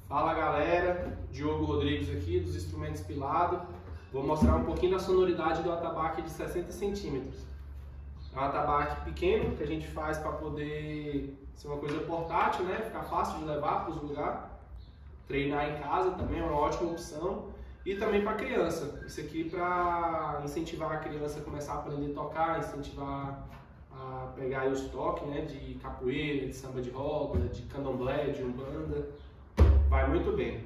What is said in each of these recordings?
Fala galera, Diogo Rodrigues aqui dos Instrumentos Pilado. Vou mostrar um pouquinho da sonoridade do atabaque de 60 centímetros. É um atabaque pequeno que a gente faz para poder ser uma coisa portátil, né? Ficar fácil de levar para os lugares. Treinar em casa também é uma ótima opção. E também para criança. Isso aqui para incentivar a criança a começar a aprender a tocar, incentivar a pegar aí os toques, né? De capoeira, de samba de roda, de candomblé, de umbanda. Vai muito bem.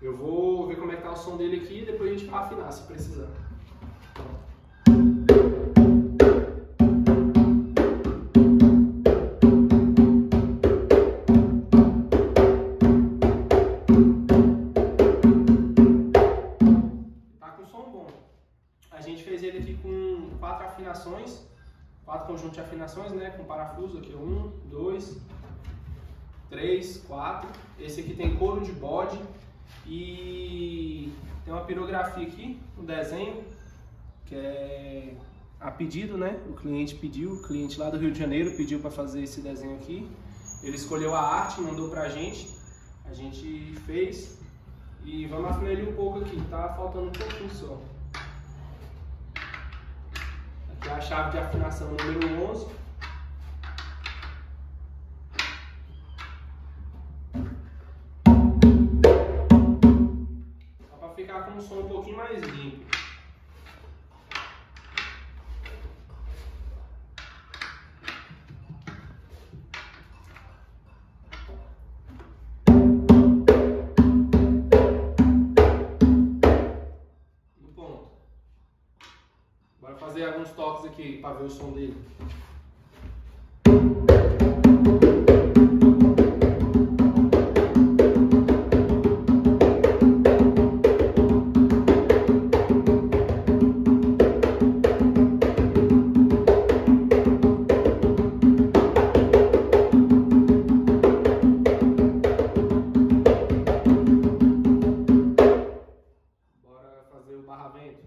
Eu vou ver como é que tá o som dele aqui e depois a gente vai afinar se precisar. Tá com som bom. A gente fez ele aqui com 4 afinações, 4 conjuntos de afinações, né? Com parafuso aqui, 1, 2, 3, 4. Esse aqui tem couro de bode e tem uma pirografia aqui, um desenho que é a pedido, né? O cliente pediu, o cliente lá do Rio de Janeiro pediu para fazer esse desenho aqui. Ele escolheu a arte, mandou pra gente, a gente fez e vamos afinar ele um pouco aqui, tá faltando um pouquinho só. Aqui é a chave de afinação número 11. Ficar com um som um pouquinho mais limpo. No ponto. Bora fazer alguns toques aqui para ver o som dele. Fazer o barra-vento.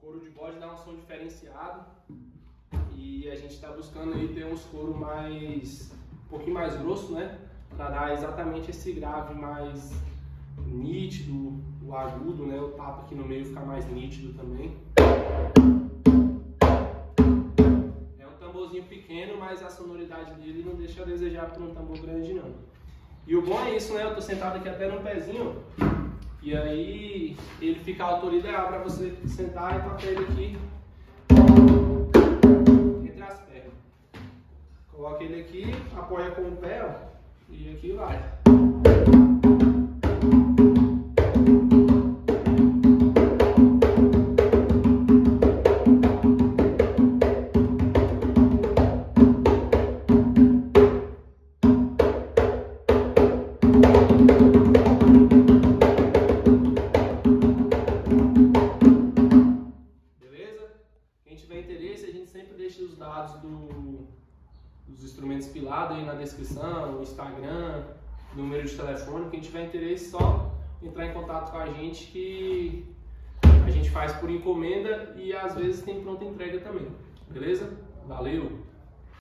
Couro de bode dá um som diferenciado. E a gente está buscando aí ter uns couro um pouquinho mais grosso, né? Para dar exatamente esse grave mais nítido, o agudo, né? O tapa aqui no meio ficar mais nítido também. É um tamborzinho pequeno, mas a sonoridade dele não deixa a desejar por um tambor grande não. E o bom é isso, né? Eu tô sentado aqui até no pezinho. E aí ele fica a altura ideal para você sentar e tocar ele aqui. Coloca ele aqui, apoia com o pé, ó, e aqui vai. Beleza? Quem tiver interesse, a gente sempre deixa os dados dos Instrumentos Pilado aí na descrição, o Instagram, número de telefone. Quem tiver interesse, só entrar em contato com a gente que a gente faz por encomenda e às vezes tem pronta entrega também. Beleza? Valeu!